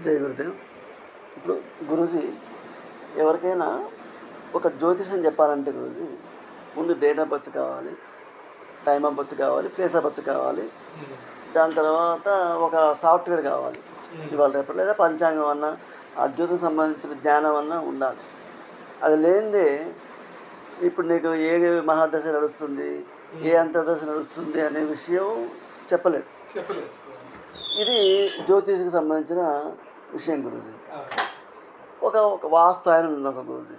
జై గురుదేవ్. ఇప్పుడు గురూజీ ఎవరికైనా ఒక జ్యోతిషం చెప్పాలంటే గురూజీ ముందు డేట్ ఆఫ్ బర్త్ కావాలి, టైమ్ ఆఫ్ బర్త్ కావాలి, ప్లేస్ ఆఫ్ బర్త్ కావాలి, దాని తర్వాత ఒక సాఫ్ట్వేర్ కావాలి. ఇవాళ రేపు లేదా పంచాంగం అన్నా ఆ జ్యోతికి సంబంధించిన జ్ఞానం అన్నా ఉండాలి. అది లేనిదే ఇప్పుడు నీకు ఏ మహాదశ నడుస్తుంది, ఏ అంతర్దశ నడుస్తుంది అనే విషయం చెప్పలేదు. ఇది జ్యోతిష్కి సంబంధించిన విషయం గురించి. ఒక వాస్తు ఆయన ఉంది ఒక గురించి.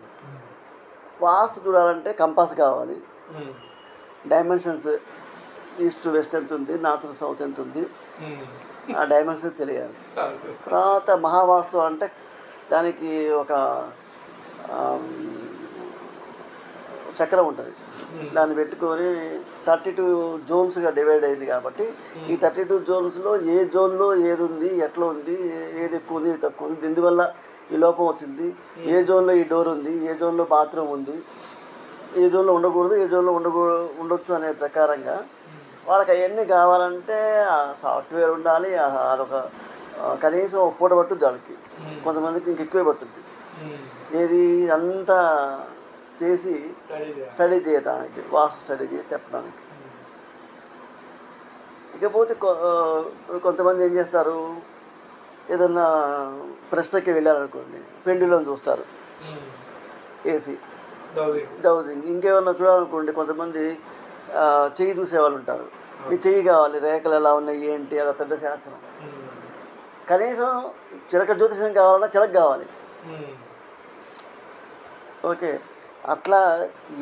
వాస్తు చూడాలంటే కంపాస్ కావాలి, డైమెన్షన్స్ ఈస్ట్ వెస్ట్ ఎంత ఉంది, నార్త్ సౌత్ ఎంత ఉంది, ఆ డైమెన్షన్స్ తెలియాలి. తర్వాత మహావాస్తు అంటే దానికి ఒక చక్రం ఉంటుంది, దాన్ని పెట్టుకొని 32 జోన్స్గా డివైడ్ అయింది. కాబట్టి ఈ 32 జోన్స్లో ఏ జోన్లో ఏది ఉంది, ఎట్లా ఉంది, ఏది ఎక్కువ ఉంది, ఏది తక్కువ ఉంది, దీనివల్ల ఈ లోపం వచ్చింది, ఏ జోన్లో ఈ డోర్ ఉంది, ఏ జోన్లో బాత్రూమ్ ఉంది, ఏ జోన్లో ఉండకూడదు, ఏ జోన్లో ఉండొచ్చు అనే ప్రకారంగా వాళ్ళకి అవన్నీ కావాలంటే ఆ సాఫ్ట్వేర్ ఉండాలి. అదొక కనీసం ఒక పూట పట్టుద్ది వాళ్ళకి, కొంతమందికి ఇంకెక్కువే పట్టుద్ది. ఏది అంతా చేసి స్టడీ చేయడానికి, వాస్తు స్టడీ చేసి చెప్పడానికి. ఇకపోతే కొంతమంది ఏం చేస్తారు, ఏదన్నా ప్రశ్నకి వెళ్ళారనుకోండి, పెండ్యులం చూస్తారు, ఏసీ డౌజింగ్, ఇంకేమన్నా చూడాలనుకోండి కొంతమంది చెయ్యి చూసేవాళ్ళు ఉంటారు. మీ చెయ్యి కావాలి, రేఖలు ఎలా ఉన్నాయి ఏంటి, అదొక పెద్ద శాస్త్రం. కనీసం చిలక జ్యోతిషం కావాలన్నా చిలక కావాలి. ఓకే, అట్లా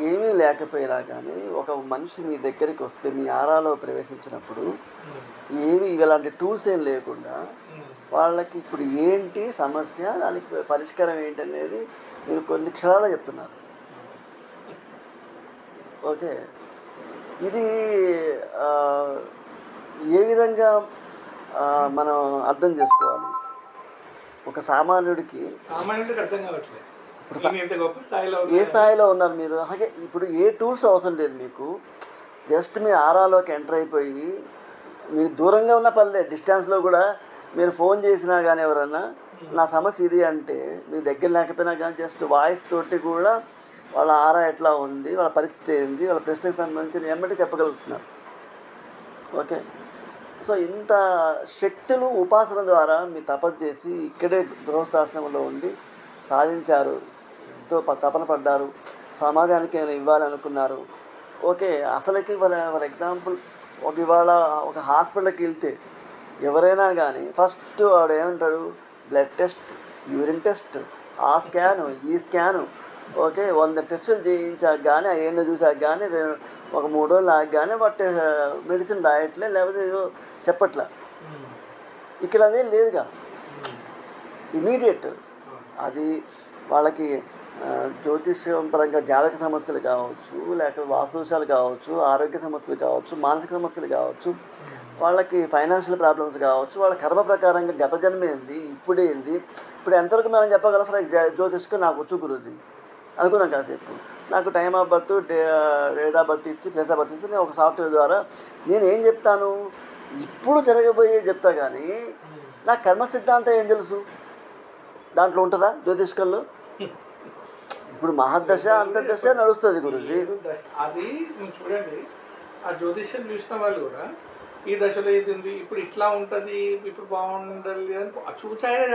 ఏమీ లేకపోయినా కానీ ఒక మనిషి మీ దగ్గరికి వస్తే, మీ ఆరాలో ప్రవేశించినప్పుడు ఏమి ఇలాంటి టూల్స్ ఏం లేకుండా వాళ్ళకి ఇప్పుడు ఏంటి సమస్య, దానికి పరిష్కారం ఏంటి అనేది మీరు కొన్ని క్షణాల్లో చెప్తున్నారు. ఓకే, ఇది ఏ విధంగా మనం అర్థం చేసుకోవాలి? ఒక సామాన్యుడికి అర్థం కావట్లేదు. ఏ స్థాయిలో ఉన్నారు మీరు? అలాగే ఇప్పుడు ఏ టూల్స్ అవసరం లేదు మీకు. జస్ట్ మీ ఆరాలోకి ఎంటర్ అయిపోయి, మీరు దూరంగా ఉన్న పర్లేదు, డిస్టెన్స్లో కూడా మీరు ఫోన్ చేసినా కానీ ఎవరన్నా నా సమస్య ఇది అంటే మీ దగ్గర లేకపోయినా కానీ జస్ట్ వాయిస్ తోటి కూడా వాళ్ళ ఆరా ఎట్లా ఉంది, వాళ్ళ పరిస్థితి ఏంది, వాళ్ళ ప్రశ్నకు సంబంధించిన ఎమ్మటి చెప్పగలుగుతున్నారు. ఓకే, సో ఇంత శక్తులు ఉపాసన ద్వారా మీ తపస్సు చేసి ఇక్కడే గృహస్థాశ్రమంలో ఉండి సాధించారు, ఎంతో తపన పడ్డారు, సమాజానికి ఏమైనా ఇవ్వాలనుకున్నారు. ఓకే, అసలుకి వాళ్ళ ఎగ్జాంపుల్ ఇవాళ ఒక హాస్పిటల్కి వెళ్తే ఎవరైనా కానీ ఫస్ట్ వాడు ఏమంటాడు, బ్లడ్ టెస్ట్, యూరిన్ టెస్ట్, ఆ స్కాను, ఈ స్కాను, ఓకే 100 టెస్టులు చేయించాక కానీ, అవన్నీ చూసాక కానీ ఒక 3 రోజులు ఆగి కానీ బట్ మెడిసిన్ రాయట్లే, లేకపోతే ఏదో చెప్పట్లే. ఇక్కడ అదేం లేదుగా, ఇమీడియట్. అది వాళ్ళకి జ్యోతిష్యం పరంగా జాతక సమస్యలు కావచ్చు, లేకపోతే వాస్తుదోషాలు కావచ్చు, ఆరోగ్య సమస్యలు కావచ్చు, మానసిక సమస్యలు కావచ్చు, వాళ్ళకి ఫైనాన్షియల్ ప్రాబ్లమ్స్ కావచ్చు, వాళ్ళ కర్మ ప్రకారంగా గత జన్మ ఏంది, ఇప్పుడేంది, ఇప్పుడు ఎంతవరకు మనం చెప్పగలం. ఫర్ జ్యోతిష్కు నాకు వచ్చు గురూజీ అనుకున్నాం కాసేపు, నాకు time of birth, date of birth ఇచ్చి, ప్లేస్ ఆఫ్ బర్త్ ఇచ్చి నేను ఒక సాఫ్ట్వేర్ ద్వారా నేను ఏం చెప్తాను, ఇప్పుడు జరగబోయే చెప్తా. కానీ నా కర్మ సిద్ధాంతం ఏం తెలుసు, దాంట్లో ఉంటుందా జ్యోతిష్కంలో? ఇప్పుడు మహర్దశ అంతర్దశ నడుస్తుంది గురుజీ. అది నువ్వు చూడండి, ఆ జ్యోతిష్యం చూసిన వాళ్ళు కూడా ఈ దశలో ఏది ఉంది, ఇప్పుడు ఇట్లా ఉంటది, ఇప్పుడు బాగుండాలి అని చూచాయగా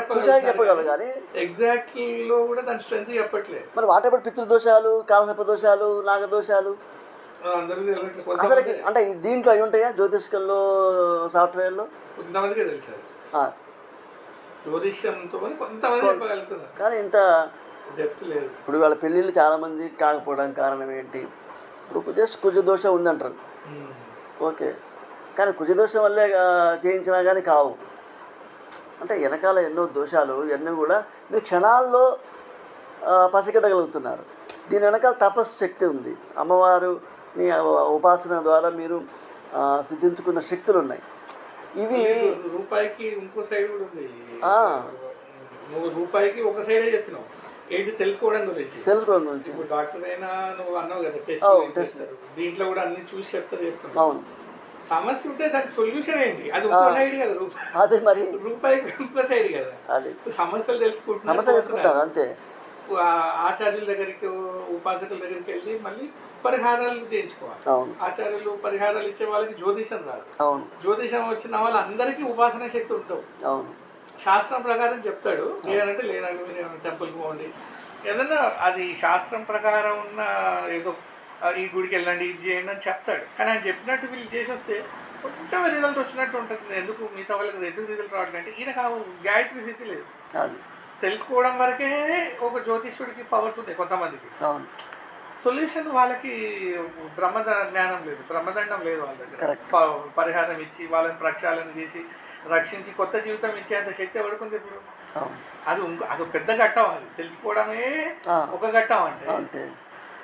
చెప్పగలరు కానీ ఎగ్జాక్ట్లో కూడా దాని స్ట్రెంత్ చెప్పట్లేదు. మరి వాటెవర్ పితృదోషాలు, కాలసర్ప దోషాలు, నాగదోషాలు అసలుకి అంటే దీంట్లో అవి ఉంటాయా జ్యోతిష్కంలో, సాఫ్ట్వేర్లో? కొంతమందికి తెలుసు జ్యోతిష్యంతో, కొంతమంది చెప్పగలుగుతున్నారు కానీ ఇంత డెప్త్ లేదు. ఇప్పుడు వాళ్ళ పెళ్ళిళ్ళు చాలామంది కాకపోవడానికి కారణం ఏంటి? ఇప్పుడు జస్ట్ కుజదోషం ఉందంటారు, ఓకే, కానీ కుజదోషం వల్లే చేయించినా కానీ కావు. అంటే వెనకాల ఎన్నో దోషాలు ఇవన్నీ కూడా మీరు క్షణాల్లో పసిగట్టగలుగుతున్నారు. దీని వెనకాల తపస్సు శక్తి ఉంది. అమ్మవారిని ఉపాసన ద్వారా మీరు సిద్ధించుకున్న శక్తులు ఉన్నాయి. ఇవి రూపాయికి ఇంకో సైడ్ కూడా ఉంది. నువ్వు రూపాయికి ఒక సైడే చెప్పినావు, ఏంటి తెలుసుకోవడం గురించి. ఇప్పుడు డాక్టర్ అయినా నువ్వు అన్నావు కదా టెస్ట్ చేస్తారు, దీంట్లో కూడా అన్ని చూసి చెప్తారు. అవును, సమస్య ఉంటే దానికి సొల్యూషన్ ఏంటి, అది ఇంకో సైడ్ కదా. అదే మరి రూపాయికి ఇంకో సైడ్ కదా. అది సమస్యలు తెలుసుకుంటారు అంతే. ఆచార్యుల దగ్గరికి, ఉపాసకుల దగ్గరికి వెళ్ళి మళ్ళీ పరిహారాలు చేయించుకోవాలి. ఆచార్యులు పరిహారాలు ఇచ్చే వాళ్ళకి జ్యోతిషం రాదు. జ్యోతిషం వచ్చిన వాళ్ళు అందరికీ ఉపాసన శక్తి ఉంటుంది. శాస్త్రం ప్రకారం చెప్తాడు, లేదంటే లేదండి మీరు టెంపుల్కి పోండి, ఏదన్నా అది శాస్త్రం ప్రకారం ఉన్న ఏదో ఈ గుడికి వెళ్ళండి, ఇది చేయండి అని చెప్తాడు. కానీ ఆయన చెప్పినట్టు వీళ్ళు చేసి వస్తే కొంచెం రిజల్ట్ వచ్చినట్టు ఉంటుంది. ఎందుకు మిగతా వాళ్ళకి ఎందుకు రిజల్ట్ రావట్లేదు అంటే ఈయనకు గాయత్రి స్థితి లేదు. తెలుసుకోవడం వరకే ఒక జ్యోతిష్యుడికి పవర్స్ ఉంటాయి కొంతమందికి. సొల్యూషన్ వాళ్ళకి జ్ఞానం లేదు, బ్రహ్మదండం లేదు వాళ్ళ దగ్గర. పరిహారం ఇచ్చి వాళ్ళని ప్రక్షాళన చేసి రక్షించి కొత్త జీవితం ఇచ్చేంత శక్తి ఎవడుకుంది ఇప్పుడు. అది పెద్ద ఘట్టం. అది తెలుసుకోవడమే ఒక ఘట్టం. అంటే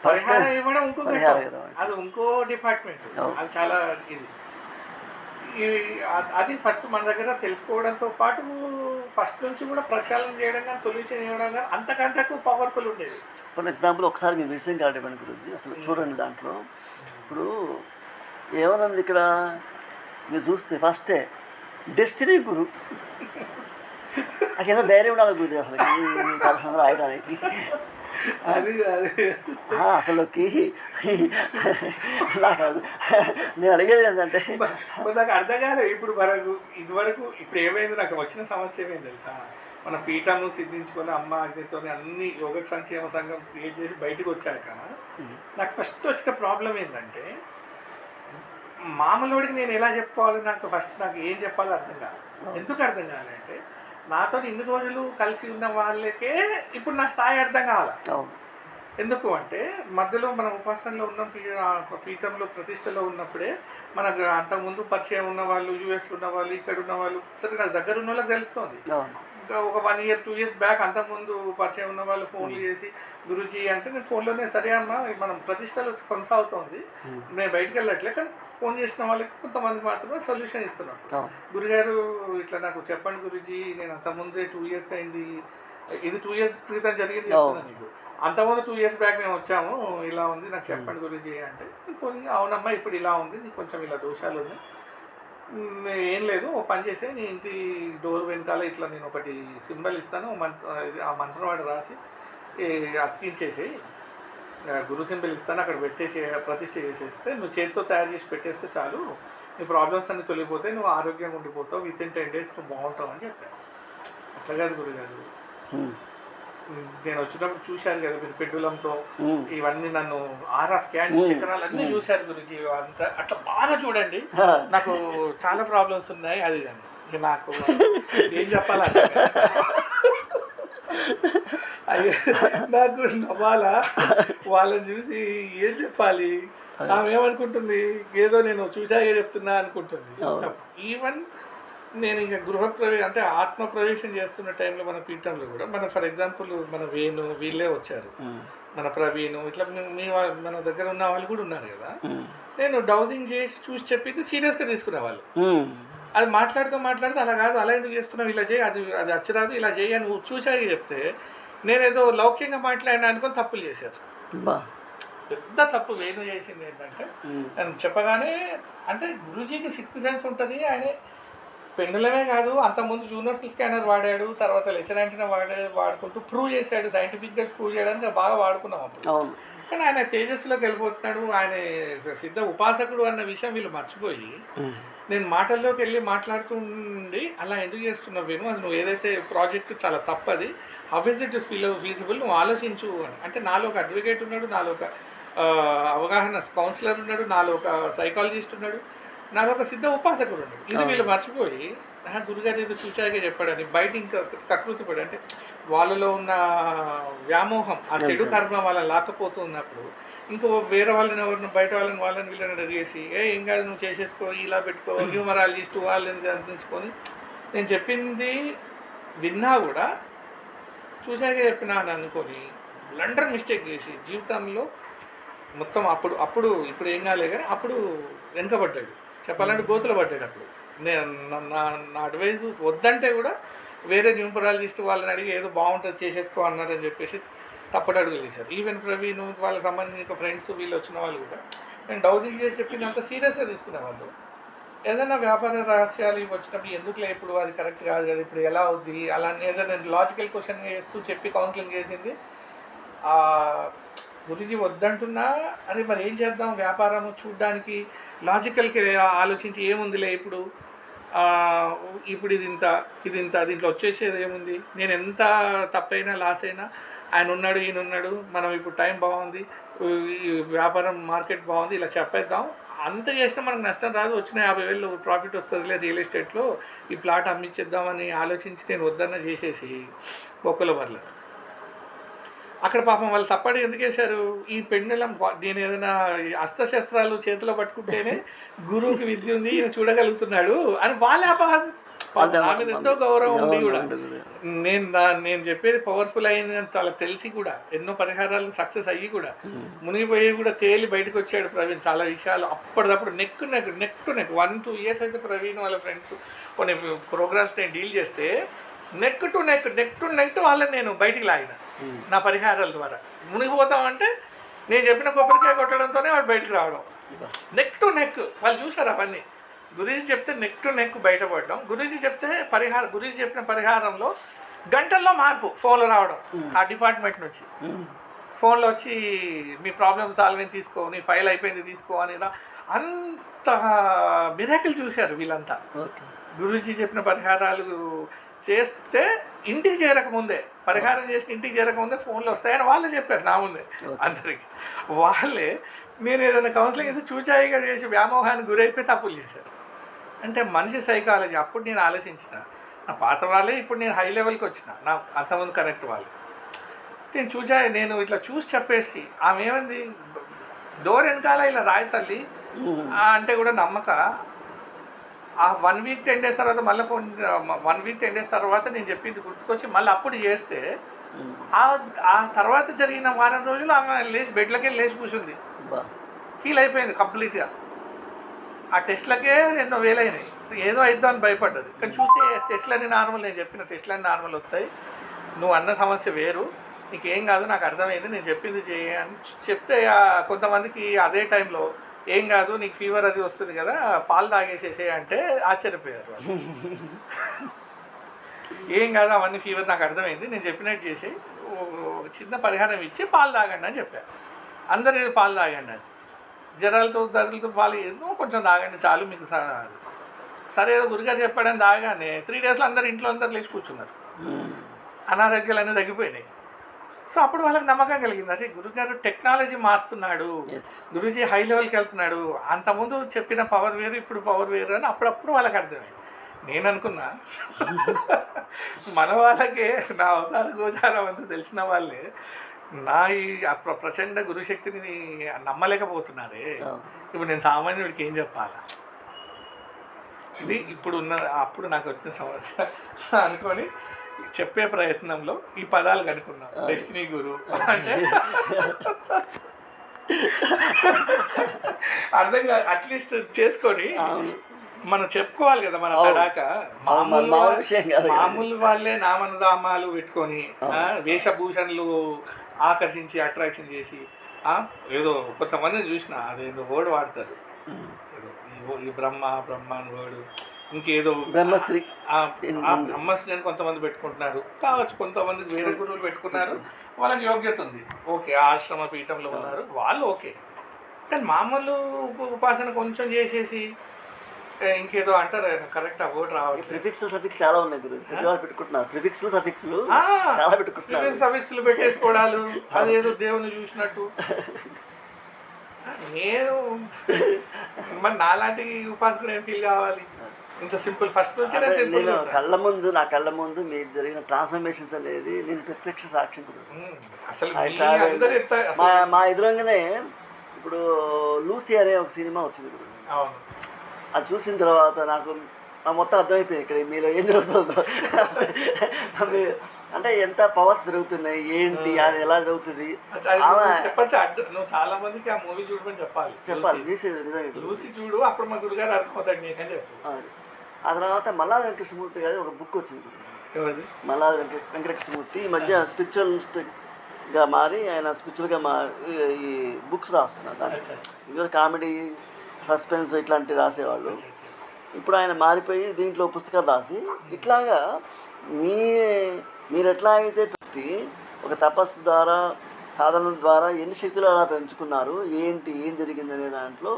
పరిహారం ఇవ్వడం ఇంకో ఘట్టం, అది ఇంకో డిపార్ట్మెంట్. అది చాలా అది ఫస్ట్ మన దగ్గర తెలుసుకోవడంతో పాటు ఫస్ట్ నుంచి కూడా ప్రక్షాళన చేయడం కానీ సొల్యూషన్ ఇవ్వడం కానీ అంతకంతకు పవర్ఫుల్ ఉండేది. ఫర్ ఎగ్జాంపుల్ ఒకసారి మీ విషయం కావడం గురించి అసలు చూడండి. దాంట్లో ఇప్పుడు ఏమనుంది ఇక్కడ మీరు చూస్తే ఫస్టే డెస్టినీ గురు. నాకేదో ధైర్యం ఉండాలి గురి అసలు రాయడానికి. అసలుకి నేను అడిగేది ఏంటంటే నాకు అర్థం కాలేదు. ఇప్పుడు మనకు ఇదివరకు ఇప్పుడు ఏమైంది, నాకు వచ్చిన సమస్య ఏమైంది తెలుసా, మన పీఠము సిద్ధించుకొని అమ్మ అగ్నితో అన్ని యోగ సంక్షేమ సంఘం క్రియేట్ చేసి బయటకు వచ్చాక నాకు ఫస్ట్ వచ్చిన ప్రాబ్లం ఏంటంటే మామూలుడికి నేను ఎలా చెప్పుకోవాలి, నాకు ఏం చెప్పాలో అర్థం కాదు. ఎందుకు అర్థం కావాలంటే నాతో ఇన్ని రోజులు కలిసి ఉన్న వాళ్ళకే ఇప్పుడు నా స్థాయి అర్థం కావాలి. ఎందుకు అంటే మధ్యలో మనం ఉపాసనలో ఉన్న పీఠంలో ప్రతిష్టలో ఉన్నప్పుడే మనకు అంతకుముందు పరిచయం ఉన్న వాళ్ళు, యూఎస్లో ఉన్న వాళ్ళు, ఇక్కడ ఉన్న వాళ్ళు, సరే నాకు దగ్గర ఉన్న వాళ్ళకి తెలుస్తుంది. ఇంకా ఒక 1 year 2 years బ్యాక్ అంతకుముందు పరిచయం ఉన్న వాళ్ళు ఫోన్లు చేసి గురుజీ అంటే నేను ఫోన్లోనే సరే అమ్మా మనం ప్రతిష్టలో కొనసాగుతుంది, నేను బయటకు వెళ్ళట్లే, కానీ ఫోన్ చేసిన వాళ్ళకి కొంతమంది మాత్రమే సొల్యూషన్ ఇస్తున్నాం. గురుగారు ఇట్లా నాకు చెప్పండి గురుజీ, నేను అంతకుముందే 2 years అయింది, ఇది 2 years క్రితం జరిగింది చెప్తున్నా నీకు, అంతకుముందు 2 years బ్యాక్ మేము వచ్చాము, ఇలా ఉంది నాకు చెప్పండి గురుజీ అంటే అవునమ్మా ఇప్పుడు ఇలా ఉంది, నీకు కొంచెం ఇలా దోషాలు ఉన్నాయి, ఏం లేదు ఓ పని చేసి నీ ఇంటి డోర్ వెనకాల ఇట్లా నేను ఒకటి సింబల్ ఇస్తాను, ఆ మంత్రం వాడు రాసి అతికించేసి గురు సింబల్ ఇస్తాను, అక్కడ పెట్టేసి ప్రతిష్ఠ చేసేస్తే నువ్వు చేతితో తయారు చేసి పెట్టేస్తే చాలు, నీ ప్రాబ్లమ్స్ అన్ని తొలిగిపోతే నువ్వు ఆరోగ్యంగా ఉండిపోతావు, విత్ ఇన్ 10 days నువ్వు బాగుంటావు అని చెప్పాను. అట్లా కాదు గురుగారు, నేను వచ్చినప్పుడు చూశారు కదా మీరు పెండులంతో ఇవన్నీ నన్ను ఆరా స్కాన్ చక్రాలు అన్నీ చూశారు గురుజీ, అంతా అట్లా బాగా చూడండి, నాకు చాలా ప్రాబ్లమ్స్ ఉన్నాయి అది అని. నాకు ఏం చెప్పాలంటే నాకు నవ్వాలా, వాళ్ళని చూసి ఏం చెప్పాలి, ఆమె ఏమనుకుంటుంది, ఏదో నేను చూసాగే చెప్తున్నా అనుకుంటుంది. ఈవెన్ నేను ఇంకా గృహప్రవేశం అంటే ఆత్మ ప్రవేశం చేస్తున్న టైంలో మన పీఠంలో కూడా మన ఫర్ ఎగ్జాంపుల్ మన వేణు వీళ్ళే వచ్చారు, మన ప్రవీణ్ ఇట్లా మన దగ్గర ఉన్న వాళ్ళు కూడా ఉన్నారు కదా, నేను డౌజింగ్ చేసి చూసి చెప్పింది సీరియస్గా తీసుకునే వాళ్ళు. అది మాట్లాడుతూ అలా కాదు, అలా ఎందుకు చేస్తున్నావు, ఇలా చేయి, అది అచ్చరాదు, ఇలా చేయి అని చూసాక చెప్తే నేనేదో లౌక్యంగా మాట్లాడినా అనుకొని తప్పులు చేశారు. పెద్ద తప్పు వేణు చేసింది ఏంటంటే నేను చెప్పగానే, అంటే గురూజీకి 6th sense ఉంటుంది, ఆయన పెండులమే కాదు అంతకుముందు యూనివర్సల్ స్కానర్ వాడాడు, తర్వాత లెచర్ యాంటీనా వాడుకుంటూ ప్రూవ్ చేశాడు, సైంటిఫిక్గా ప్రూవ్ చేయడానికి బాగా వాడుకున్నాం అప్పుడు. కానీ ఆయన తేజస్సులోకి వెళ్ళిపోతున్నాడు, ఆయన సిద్ధ ఉపాసకుడు అన్న విషయం వీళ్ళు మర్చిపోయి నేను మాటల్లోకి వెళ్ళి మాట్లాడుతుండి అలా ఎందుకు చేస్తున్నావు వేణు, అది నువ్వు ఏదైతే ప్రాజెక్టు చాలా తప్పది, హౌ ఇస్ ఇట్ ఫీజిబుల్, నువ్వు ఆలోచించు అని. అంటే నాలో ఒక అడ్వకేట్ ఉన్నాడు, నాలో ఒక అవగాహన కౌన్సిలర్ ఉన్నాడు, నాలో ఒక సైకాలజిస్ట్ ఉన్నాడు, నాలో ఒక సిద్ధ ఉపాసకుడు ఉన్నాడు. ఇది వీళ్ళు మర్చిపోయి గురుగారు ఏదో చూచాకే చెప్పాడని బయట ఇంకా కకృతి పడి, అంటే వాళ్ళలో ఉన్న వ్యామోహం ఆ చెడు కర్మ వాళ్ళని లాక్కపోతున్నప్పుడు ఇంకో వేరే వాళ్ళని ఎవరిని బయట వాళ్ళని వీళ్ళని అడిగేసి ఏం కాదు నువ్వు చేసేసుకో, ఇలా పెట్టుకో, న్యూమరాలజిస్ట్ వాళ్ళని అందించుకొని నేను చెప్పింది విన్నా కూడా చూశాక చెప్పినాను అనుకొని బ్లండర్ మిస్టేక్ చేసి జీవితంలో మొత్తం అప్పుడు ఇప్పుడు ఏం కాలే కానీ అప్పుడు వెనకబడ్డాడు, చెప్పాలంటే గోతులు పడ్డాడు. అప్పుడు నేను నా అడ్వైజ్ వద్దంటే కూడా వేరే న్యూమరాలజిస్ట్ వాళ్ళని అడిగి ఏదో బాగుంటుంది చేసేసుకో అన్నారని చెప్పేసి తప్పటి అడుగులు చేశారు. ఈవెన్ ప్రవీణ్ వాళ్ళకి సంబంధించిన ఫ్రెండ్స్ వీళ్ళు వచ్చిన వాళ్ళు కూడా నేను డౌజింగ్ చేసి చెప్పిందంత సీరియస్గా తీసుకునే వాళ్ళు. ఏదైనా వ్యాపార రహస్యాలు ఇవి వచ్చినప్పుడు ఎందుకులే ఇప్పుడు అది కరెక్ట్ కాదు కదా, ఇప్పుడు ఎలా అవుద్ది అలా ఏదైనా లాజికల్ క్వశ్చన్ వేస్తూ చెప్పి కౌన్సిలింగ్ చేసింది. గురూజీ వద్దంటున్నా అది మరి ఏం చేద్దాం, వ్యాపారం చూడ్డానికి లాజికల్కి ఆలోచించి ఏముందిలే ఇప్పుడు ఇప్పుడు ఇది ఇంత దీంట్లో వచ్చేసేది ఏముంది, నేను ఎంత తప్పైనా లాస్ అయినా ఆయన ఉన్నాడు ఈయన ఉన్నాడు, మనం ఇప్పుడు టైం బాగుంది, ఈ వ్యాపారం మార్కెట్ బాగుంది, ఇలా చెప్పేద్దాం, అంత చేసినా మనకు నష్టం రాదు, వచ్చిన 50,000 ప్రాఫిట్ వస్తుందిలే రియల్ ఎస్టేట్లో, ఈ ప్లాట్ అమ్మించేద్దామని ఆలోచించి నేను వద్దన్న చేసేసి బొక్కలో పర్లేదు. అక్కడ పాపం వాళ్ళు తప్పడి ఎందుకు వేశారు, ఈ పెండులం దీని ఏదైనా అస్త్రశస్త్రాలు చేతిలో పట్టుకుంటేనే గురువుకి విద్య ఉంది ఈయన చూడగలుగుతున్నాడు అని వాళ్ళే అపహాసం. నా మీద ఎంతో గౌరవం ఉంది కూడా, నేను చెప్పేది పవర్ఫుల్ అయింది అని చాలా తెలిసి కూడా ఎన్నో పరిహారాలు సక్సెస్ అయ్యి కూడా మునిగిపోయి కూడా తేలి బయటకు వచ్చాడు ప్రవీణ్. చాలా విషయాలు అప్పటిదప్పుడు నెక్ టు నెక్ 1-2 ఇయర్స్ అయితే ప్రవీణ్ వాళ్ళ ఫ్రెండ్స్ కొన్ని ప్రోగ్రామ్స్ నేను డీల్ చేస్తే నెక్ టు నెక్ వాళ్ళని నేను బయటికి లాగిన నా పరిహారాల ద్వారా. మునిగిపోతామంటే నేను చెప్పిన కొబ్బరికాయ కొట్టడంతోనే వాడు బయటకు రావడం, నెక్ టు నెక్. వాళ్ళు చూసారు అవన్నీ. గురూజీ చెప్తే నెక్ టు నెక్ బయటపడడం, గురూజీ చెప్తే గురూజీ చెప్పిన పరిహారంలో గంటల్లో మార్పు ఫోన్లో రావడం, ఆ డిపార్ట్మెంట్ నుంచి ఫోన్లో వచ్చి మీ ప్రాబ్లమ్ సాల్వింగ్ తీసుకో, నీ ఫైల్ అయిపోయింది తీసుకో అని అంత మిరాకిల్ చూశారు వీళ్ళంతా. గురూజీ చెప్పిన పరిహారాలు చేస్తే ఇంటికి చేరకముందే, పరిహారం చేసి ఇంటికి చేరకముందే ఫోన్లు వస్తాయని వాళ్ళే చెప్పారు నా ముందే అందరికి. వాళ్ళే నేను ఏదైనా కౌన్సిలింగ్ అయితే చూచాయిగా చేసి వ్యామోహానికి గురైపోయి తప్పులు చేశారు. అంటే మనిషి సైకాలజీ. అప్పుడు నేను ఆలోచించిన, నా పాత వాళ్ళే ఇప్పుడు నేను హై లెవెల్కి వచ్చిన, నా అంతమంది కరెక్ట్ వాళ్ళు. నేను ఇట్లా చూసి చెప్పేసి ఆమె ఏమంది డోర్ వెనకాల ఇలా రాయి తల్లి అంటే కూడా నమ్మక ఆ 1 వీక్ 10 డేస్ తర్వాత మళ్ళీ 1 వీక్ 10 డేస్ తర్వాత నేను చెప్పింది గుర్తుకొచ్చి మళ్ళీ అప్పుడు చేస్తే ఆ తర్వాత జరిగిన వారం రోజులు ఆమె లేచి బెడ్లకే లేచి కూర్చుంది, హీల్ అయిపోయింది కంప్లీట్గా. ఆ టెస్ట్లకే ఎన్నో వేలైనాయి, ఏదో అయిద్దో అని భయపడ్డది. కానీ చూస్తే టెస్ట్లన్నీ నార్మల్, నేను చెప్పిన టెస్ట్లన్నీ నార్మల్ వస్తాయి, నువ్వు అన్న సమస్య వేరు, నీకేం కాదు, నాకు అర్థమైంది, నేను చెప్పింది చేయ అని చెప్తే కొంతమందికి అదే టైంలో ఏం కాదు నీకు ఫీవర్ అది వస్తుంది కదా పాలు తాగేసేసే అంటే ఆశ్చర్యపోయారు. ఏం కాదు అవన్నీ ఫీవర్ నాకు అర్థమైంది, నేను చెప్పినట్టు చేసి చిన్న పరిహారం ఇచ్చి పాలు తాగండి అని చెప్పారు. అందరూ పాలు తాగండి అని, జ్వరాలతో దరులతో పాలు ఏదో కొంచెం తాగండి చాలు మీకు. సరే ఏదో గురుగారు చెప్పాడని తాగానే 3 డేస్లో ఇంట్లో అందరు లేచి కూర్చున్నారు, అనారోగ్యాలు అన్నీ తగ్గిపోయినాయి. సో అప్పుడు వాళ్ళకి నమ్మకం కలిగింది, అదే గురుగారు టెక్నాలజీ మారుస్తున్నాడు, గురూజీ హై లెవెల్కి వెళ్తున్నాడు, అంతకుముందు చెప్పిన పవర్ వేరు ఇప్పుడు పవర్ వేరు అని అప్పుడప్పుడు వాళ్ళకి అర్థమైంది. నేను అనుకున్నా మన వాళ్ళకే నా అవతార గోచారం అంతా తెలిసిన వాళ్ళే నా ఈ ప్రచండ గురుశక్తిని నమ్మలేకపోతున్నారే, ఇప్పుడు నేను సామాన్యుడికి ఏం చెప్పాలా, ఇది అప్పుడు నాకు వచ్చిన సమస్య అనుకొని చెప్పే ప్రయత్నంలో ఈ పదాలు కనుక్కున్నాం. డెస్టినీ గురు అంటే అర్థం కాదు, అట్లీస్ట్ చేసుకొని మనం చెప్పుకోవాలి కదా మన తడాక. మామూలు వాళ్ళే నామనదామాలు పెట్టుకొని వేషభూషణలు ఆకర్షించి అట్రాక్షన్ చేసి ఏదో కొంతమందిని చూసిన అదేదో వర్డ్ వాడతారు, ఈ బ్రహ్మాని వర్డ్, ఇంకేదో బ్రహ్మశ్రీ అని కొంతమంది పెట్టుకుంటున్నారు కావచ్చు, కొంతమంది వేరే గురువులు పెట్టుకున్నారు, వాళ్ళకి యోగ్యత ఉంది, ఓకే ఆశ్రమ పీఠంలో ఉన్నారు వాళ్ళు ఓకే. కానీ మామూలు ఉపాసన కొంచెం చేసేసి ఇంకేదో అంటారు, కరెక్ట్ ఆ వర్డ్ రావాలి. ప్రిఫిక్స్ సఫిక్స్ చాలా ఉన్నాయి గురు, పెట్టుకుంటున్నారు ప్రిఫిక్స్లు సఫిక్స్లు చాలా పెట్టుకుంటున్నారు, సఫిక్స్లు పెట్టేసుకోవడాలు, అదేదో దేవుని చూసినట్టు. నేను మరి నాలాంటి ఉపాసకుడు ఏం ఫీల్ కావాలి, ఇంత సింపుల్ ఫస్ట్ నుంచి నేను నా కళ్ళ ముందు మీకు జరిగిన ట్రాన్స్ఫర్మేషన్స్ అనేది నేను ప్రత్యక్ష సాక్షి. మా ఎదురుగానే ఇప్పుడు లూసీ అనే ఒక సినిమా వచ్చింది, అది చూసిన తర్వాత నాకు మొత్తం అర్థమైపోయింది ఇక్కడ మీలో ఏం జరుగుతుందో. అంటే ఎంత పవర్స్ పెరుగుతున్నాయి ఏంటి, అది ఎలా జరుగుతుంది చెప్పచ్చు. నువ్వు చాలా మందికి ఆ మూవీ చూడమని చెప్పాలి. నిజంగా చూసి చూడు, అప్పుడు మా గురుగారు అర్థమవుతాడు నీకని చెప్పు. ఆ తర్వాత మల్లాది వెంకటకృష్ణమూర్తి గారి ఒక బుక్ వచ్చింది. మల్లాది వెంకటకృష్ణమూర్తి ఈ మధ్య స్పిరిచువలిస్ట్గా మారి ఆయన స్పిరిచువల్గా ఈ బుక్స్ రాస్తున్నారు. దాంట్లో ఇది కామెడీ, సస్పెన్స్ ఇట్లాంటివి రాసేవాళ్ళు. ఇప్పుడు ఆయన మారిపోయి దీంట్లో పుస్తకాలు రాసి ఇట్లాగా మీరు ఎట్లా అయితే ఒక తపస్సు ద్వారా, సాధన ద్వారా ఎన్ని శక్తులు అలా పెంచుకున్నారు, ఏం జరిగింది అనే దాంట్లో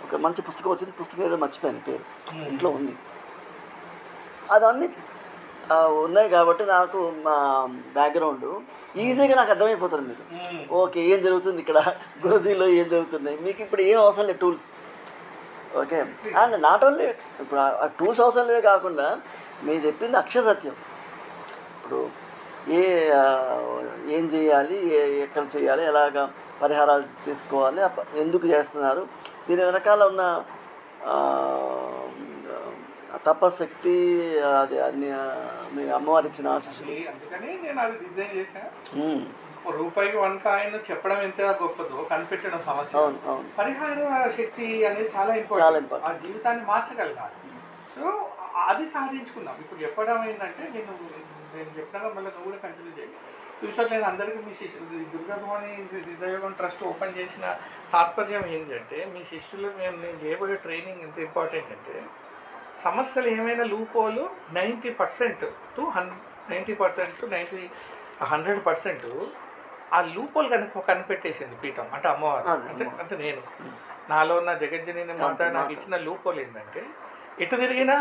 ఒక మంచి పుస్తకం వచ్చింది. పుస్తకం ఏదో మర్చిపోయాను పేరు, ఇంట్లో ఉంది. అదన్నీ ఉన్నాయి కాబట్టి నాకు మా బ్యాక్గ్రౌండ్ ఈజీగా నాకు అర్థమైపోతుంది. మీరు ఓకే ఏం జరుగుతుంది ఇక్కడ, గురుజీలో ఏం జరుగుతున్నాయి, మీకు ఇప్పుడు ఏం అవసరం లేదు tools. Okay, and not only ఇప్పుడు ఆ టూల్స్ అవసరంలే కాకుండా మీరు చెప్పింది అక్షర సత్యం. ఇప్పుడు ఏం చేయాలి, ఎక్కడ చేయాలి, ఎలాగ పరిహారాలు తీసుకోవాలి, ఎందుకు చేస్తున్నారు, దీని వెనకాల ఉన్న తపశక్తి, అది అన్ని మీ అమ్మవారి ఇచ్చిన ఆశీస్సులు. అందుకని నేను అది డిజైన్ చేశాను. రూపాయికి 1 కాయిన్ చెప్పడం ఎంత గొప్పదో కనిపెట్టడం సమస్య. పరిహార శక్తి అనేది చాలా ఇంపార్టెంట్. ఆ జీవితాన్ని మార్చగలగాలి. సో అది సాధించుకున్నాం. ఇప్పుడు చెప్పడం ఏంటంటే నేను చెప్పినాక మళ్ళీ నువ్వు కూడా కంటిన్యూ చేయి. ఫ్యూచర్ నేను అందరికీ మీ శిష్యులు దుర్గాభవాని సిద్ధయోగం ట్రస్ట్ ఓపెన్ చేసిన తాత్పర్యం ఏంటంటే, మీ శిష్యులు నేను చేయబోయే ట్రైనింగ్ ఎంత ఇంపార్టెంట్ అంటే, సమస్యలు ఏమైనా లూపోలు 90% to 100% ఆ లూపోలు కనిపెట్టేసింది పీఠం. అంటే అమ్మవారు అంటే నేను నాలో ఉన్న జగజ్జనని మాత నాకు ఇచ్చిన లూపోలు ఏంటంటే, ఎటు తిరిగినా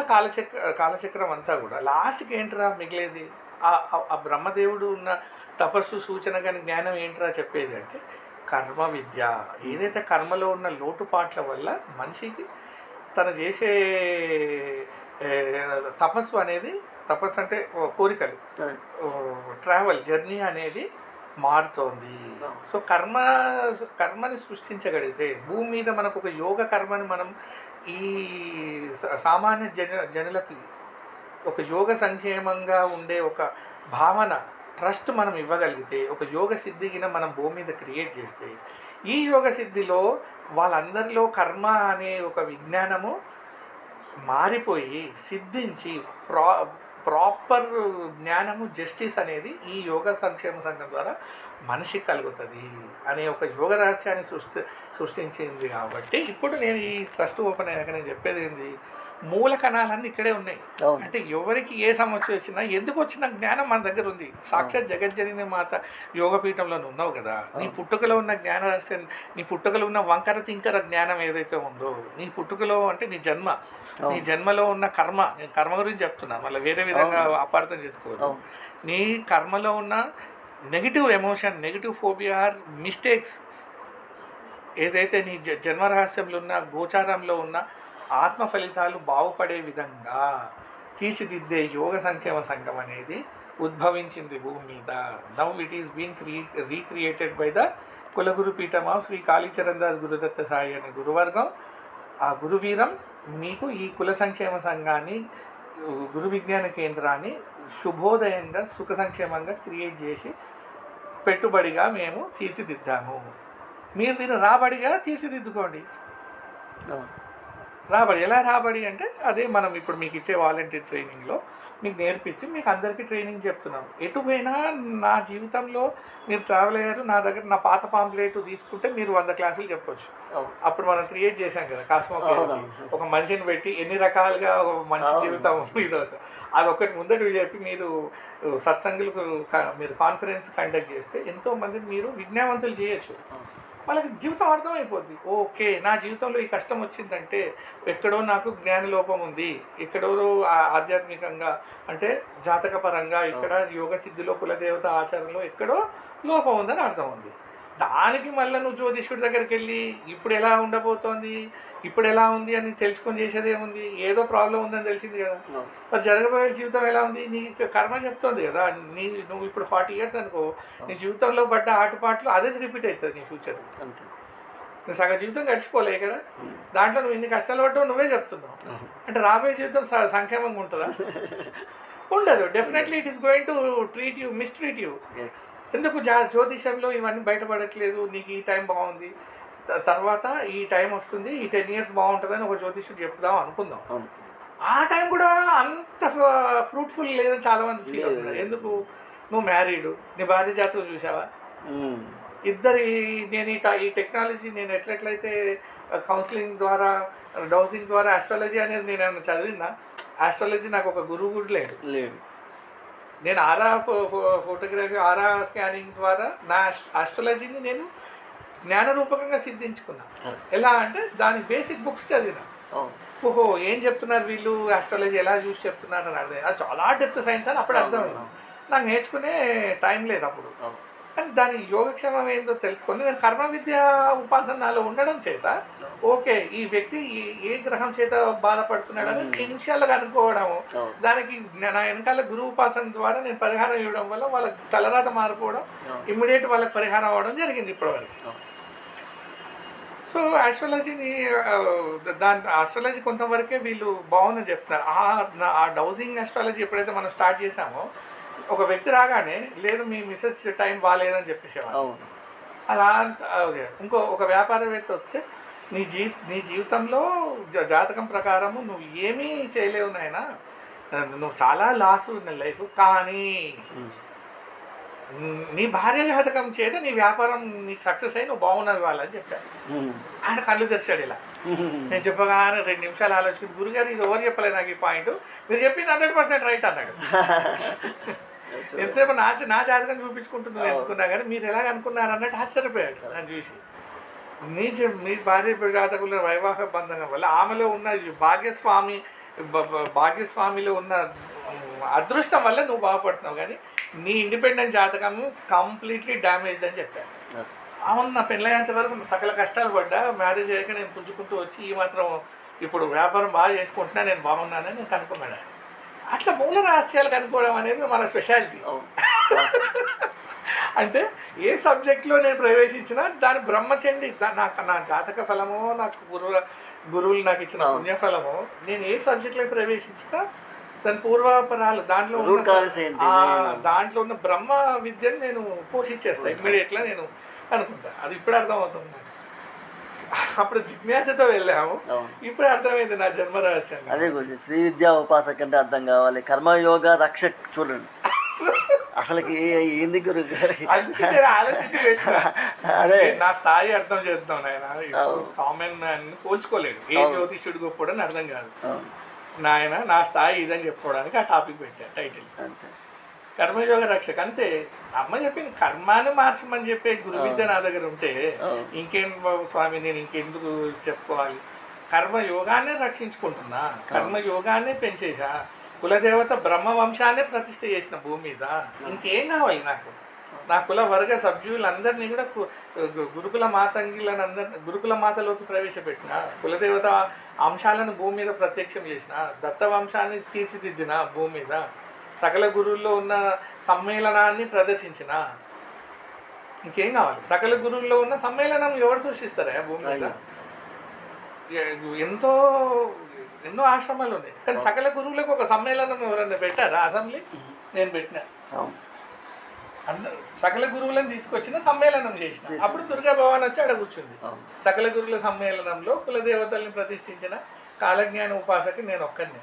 కాలచక్రం అంతా కూడా లాస్ట్కి ఏంట్రా మిగిలేది, ఆ బ్రహ్మదేవుడు ఉన్న తపస్సు సూచన కానీ జ్ఞానం ఏంట్రా చెప్పేది అంటే కర్మ విద్య. ఏదైతే కర్మలో ఉన్న లోటుపాట్ల వల్ల మనిషికి తను చేసే తపస్సు అంటే కోరికలు, ట్రావెల్ జర్నీ అనేది మారుతోంది. సో కర్మని సృష్టించగలిగితే భూమి మీద మనకు ఒక యోగ కర్మని మనం ఈ సామాన్య జనులకి ఒక యోగ సంక్షేమంగా ఉండే ఒక భావన ట్రస్ట్ మనం ఇవ్వగలిగితే, ఒక యోగ సిద్ధిగిన మనం భూమి మీద క్రియేట్ చేస్తే, ఈ యోగ సిద్ధిలో వాళ్ళందరిలో కర్మ అనే ఒక విజ్ఞానము మారిపోయి సిద్ధించి ప్రాపర్ జ్ఞానము, జస్టిస్ అనేది ఈ యోగ సంక్షేమ సంఘం ద్వారా మనిషికి కలుగుతుంది అనే ఒక యోగ రహస్యాన్ని సృష్టించింది. కాబట్టి ఇప్పుడు నేను ఈ ట్రస్ట్ ఓపెన్ అయ్యాక నేను చెప్పేది ఏంది, మూల కణాలన్నీ ఇక్కడే ఉన్నాయి. అంటే ఎవరికి ఏ సమస్య వచ్చినా ఎందుకు వచ్చిన జ్ఞానం మన దగ్గర ఉంది. సాక్షాత్ జగజ్జనని మాత యోగపీఠంలో ఉన్నావు కదా, నీ పుట్టుకలో ఉన్న జ్ఞాన రహస్యం, నీ పుట్టుకలో ఉన్న వంకర తింకర జ్ఞానం ఏదైతే ఉందో, నీ పుట్టుకలో అంటే నీ జన్మలో ఉన్న కర్మ, నేను కర్మ గురించి చెప్తున్నా, మళ్ళీ వేరే విధంగా అపార్థం చేసుకోవద్దు. నీ కర్మలో ఉన్న negative emotion, negative phobia, mistakes ఏదైతే నీ జన్మ రహస్యంలో ఉన్న గోచారంలో ఉన్న ఆత్మ ఫలితాలు బాగుపడే విధంగా తీర్చిదిద్దే యోగ సంక్షేమ సంఘం అనేది ఉద్భవించింది భూమి మీద. Now it is been recreated by the కులగురు పీఠం ఆఫ్ శ్రీ కాళీచరణ్ దాస్ గురుదత్త సాయి అనే గురువర్గం. ఆ గురువీరం మీకు ఈ కుల సంక్షేమ సంఘాన్ని, గురు విజ్ఞాన కేంద్రాన్ని శుభోదయంగా సుఖ సంక్షేమంగా క్రియేట్ చేసి పెట్టుబడిగా మేము తీర్చిదిద్దాము. మీరు దీన్ని రాబడిగా తీర్చిదిద్దుకోండి. రాబడి ఎలా రాబడి అంటే అదే మనం ఇప్పుడు మీకు ఇచ్చే వాలంటీర్ ట్రైనింగ్లో మీకు నేర్పించి మీకు అందరికీ ట్రైనింగ్ చెప్తున్నాం. ఎటు పోయినా నా జీవితంలో మీరు ట్రావెల్ అయ్యారు, నా దగ్గర నా పాత పాంప్లెట్ తీసుకుంటే మీరు 100 క్లాసులు చెప్పొచ్చు. అప్పుడు మనం క్రియేట్ చేశాం కదా కాస్మో, ఒక మనిషిని పెట్టి ఎన్ని రకాలుగా ఒక మనిషి జీవితం మీద అదొకటి ముందటి చెప్పి మీరు సత్సంగులకు మీరు కాన్ఫరెన్స్ కండక్ట్ చేస్తే ఎంతోమంది మీరు విజ్ఞానవంతులు చేయొచ్చు. వాళ్ళకి జీవితం అర్థమైపోద్ది. ఓకే, నా జీవితంలో ఈ కష్టం వచ్చిందంటే ఎక్కడో నాకు జ్ఞానలోపం ఉంది, ఎక్కడో ఆధ్యాత్మికంగా అంటే జాతకపరంగా ఇక్కడ యోగ సిద్ధిలో కులదేవత ఆచారంలో ఎక్కడో లోపం ఉందని అర్థం ఉంది. దానికి మళ్ళీ నువ్వు జ్యోతిష్యుడి దగ్గరికి వెళ్ళి ఇప్పుడు ఎలా ఉండబోతోంది, ఇప్పుడు ఎలా ఉంది అని తెలుసుకొని చేసేది ఏముంది, ఏదో ప్రాబ్లం ఉందని తెలిసింది కదా. మరి జరగబోయే జీవితం ఎలా ఉంది, నీ కర్మ చెప్తోంది కదా. నువ్వు ఇప్పుడు 40 years అనుకో, నీ జీవితంలో పడ్డ ఆటపాట్లు అదే రిపీట్ అవుతుంది నీ ఫ్యూచర్. నువ్వు సగం జీవితం గడిచిపోలే ఇక్కడ, దాంట్లో నువ్వు ఇన్ని కష్టాలు పడ్డావు నువ్వే చెప్తున్నావు. అంటే రాబోయే జీవితం సంక్షేమంగా ఉంటుందా? ఉండదు. Definitely it is going to treat you, mistreat you. ఎందుకు జ్యోతిషంలో ఇవన్నీ బయటపడట్లేదు? నీకు ఈ టైం బాగుంది, తర్వాత ఈ టైం వస్తుంది, ఈ 10 years బాగుంటుందని ఒక జ్యోతిష్యుడు చెప్దాం అనుకుందాం. ఆ టైం కూడా అంత ఫ్రూట్ఫుల్ లేదని చాలా మంది ఫీల్ అవుతున్నారు. ఎందుకు? నువ్వు మ్యారీడ్, నీ భార్య జాతకం చూసావా? ఇద్దరి నేను ఈ టెక్నాలజీ నేను ఎట్లయితే కౌన్సిలింగ్ ద్వారా, డౌసింగ్ ద్వారా ఆస్ట్రాలజీ అనేది నేను ఏమైనా చదివినా? ఆస్ట్రాలజీ నాకు ఒక గురువు కూడా లేడు. నేను ఆరా ఫోటోగ్రఫీ, ఆరా స్కానింగ్ ద్వారా నా ఆస్ట్రాలజీని నేను జ్ఞానరూపకంగా సిద్ధించుకున్నా. ఎలా అంటే దాని బేసిక్ బుక్స్ చదివినా. ఓహో ఏం చెప్తున్నారు వీళ్ళు, ఆస్ట్రాలజీ ఎలా చూసి చెప్తున్నారు అని అర్థం. అది చాలా డెప్త్ సైన్స్ అని అప్పుడు అర్థమైంది. నాకు నేర్చుకునే టైం లేదు అప్పుడు. కానీ దాని యోగక్షేమం ఏందో తెలుసుకొని నేను కర్మ విద్య ఉపాసనలో ఉండడం చేత ఓకే ఈ వ్యక్తి ఏ గ్రహం చేత బాధపడుతున్నాడు అని ఇనిషియల్గా అనుకోవడము, దానికి నా వెనకాల గురు ఉపాసన ద్వారా నేను పరిహారం ఇవ్వడం వల్ల వాళ్ళకి తలరాత మారిపోవడం, ఇమ్మీడియట్ వాళ్ళకి పరిహారం అవ్వడం జరిగింది ఇప్పటివరకు. సో ఆస్ట్రాలజీని ఆస్ట్రాలజీ కొంతవరకే వీళ్ళు బాగుందని చెప్తున్నారు. ఆ డౌజింగ్ ఆస్ట్రాలజీ ఎప్పుడైతే మనం స్టార్ట్ చేసామో ఒక వ్యక్తి రాగానే లేదు మీ మిస్సెస్ టైం బాగాలేదని చెప్పేసేవాళ్ళు. అలా ఒక వ్యాపారవేత్త వస్తే నీ జీవితంలో జాతకం ప్రకారము నువ్వు ఏమీ చేయలేవు నాయనా, నువ్వు చాలా లాస్ ఉన్న లైఫ్, కానీ నీ భార్య జాతకం చేత నీ వ్యాపారం నీకు సక్సెస్ అయ్యి నువ్వు బాగున్నావు వాళ్ళని చెప్పాడు. ఆయన కళ్ళు తెరిచాడు ఇలా. నేను చెప్పగానే 2 నిమిషాలు ఆలోచించి గురుగారు ఇది ఎవరు చెప్పలేదు నాకు ఈ పాయింట్, మీరు చెప్పింది 100% రైట్ అన్నాడు. ఎంతసేపు నా జాతకం చూపించుకుంటున్నావు ఎందుకున్నా కానీ మీరు ఎలాగ అనుకున్నారు అన్నట్టు ఆశ్చర్యపోయాడు నన్ను చూసి. మీ భార్య జాతకుల వైవాహిక బంధనం వల్ల ఆమెలో ఉన్న భాగ్యస్వామిలో ఉన్న అదృష్టం వల్ల నువ్వు బాగుపడుతున్నావు, కానీ నీ ఇండిపెండెంట్ జాతకము కంప్లీట్లీ డ్యామేజ్డ్ అని చెప్పాను. అవును, నా పెళ్ళయ్యేంత వరకు సకల కష్టాలు పడ్డా, మ్యారేజ్ అయ్యాక నేను పుంజుకుంటూ వచ్చి ఈ మాత్రం ఇప్పుడు వ్యాపారం బాగా చేసుకుంటున్నా, నేను బాగున్నానని నేను కనుక్కున్నాను. అట్లా మూల రహస్యాలు కనుక్కోవడం అనేది మన స్పెషాలిటీ. అంటే ఏ సబ్జెక్ట్లో నేను ప్రవేశించినా దాని బ్రహ్మచండి నా జాతక ఫలమో, నాకు గురువులు నాకు ఇచ్చిన పుణ్యఫలమో, నేను ఏ సబ్జెక్ట్లో ప్రవేశించినా దాని పూర్వాపరాలు దాంట్లో ఉన్న బ్రహ్మ విద్యను నేను పోషించేస్తాను ఇమ్మీడియట్గా నేను అనుకుంటా. అది ఇప్పుడు అర్థమవుతుంది. అప్పుడు జిజ్ఞాసతో వెళ్ళాము, ఇప్పుడు అర్థమైంది నా జన్మ రహస్యం. అదే గురించి శ్రీ విద్యా ఉపాసక అంటే అర్థం కావాలి. కర్మయోగ రక్షక్ చూడండి అసలుకి ఏంది గురించి ఆలోచించి పెట్టినా. అదే నా స్థాయి అర్థం చేద్దాం నాయన. కామన్ పోల్చుకోలేడు, ఏ జ్యోతిష్యుడు గొప్పడని అర్థం కాదు నాయన. నా స్థాయి ఇదని చెప్పుకోవడానికి ఆ టాపిక్ పెట్టా టైటిల్, కర్మయోగ రక్షక. అంతే. అమ్మ చెప్పింది కర్మాన్ని మార్చమని చెప్పే గురు విద్య నా దగ్గర ఉంటే ఇంకేం స్వామి నేను ఇంకెందుకు చెప్పుకోవాలి? కర్మయోగాన్నే రక్షించుకుంటున్నా, కర్మయోగాన్నే పెంచేసా, కులదేవత బ్రహ్మ వంశాన్నే ప్రతిష్ఠ చేసిన భూమి మీద. ఇంకేం కావాలి నాకు? నా కుల వర్గ సభ్యులందరినీ కూడా గురుకుల గురుకుల మాతలోకి ప్రవేశపెట్టిన, కులదేవత అంశాలను భూమి మీద ప్రత్యక్షం చేసిన, దత్త వంశాన్ని తీర్చిదిద్దిన భూమి మీద, సకల గురువుల్లో ఉన్న సమ్మేళనాన్ని ప్రదర్శించిన. ఇంకేం కావాలి? సకల గురువుల్లో ఉన్న సమ్మేళనం ఎవరు సృష్టిస్తారా భూమి మీద? ఎన్నో ఆశ్రమాలు ఉన్నాయి, కానీ సకల గురువులకు ఒక సమ్మేళనం ఎవరన్నా పెట్టారా? అసెంబ్లీ నేను పెట్టినా. అందరూ సకల గురువులను తీసుకొచ్చిన సమ్మేళనం చేసిన. అప్పుడు దుర్గా భవాన్ వచ్చి అక్కడ కూర్చుంది. సకల గురువుల సమ్మేళనంలో కులదేవతల్ని ప్రతిష్ఠించిన కాలజ్ఞాన ఉపాసకి నేను ఒక్కడినే.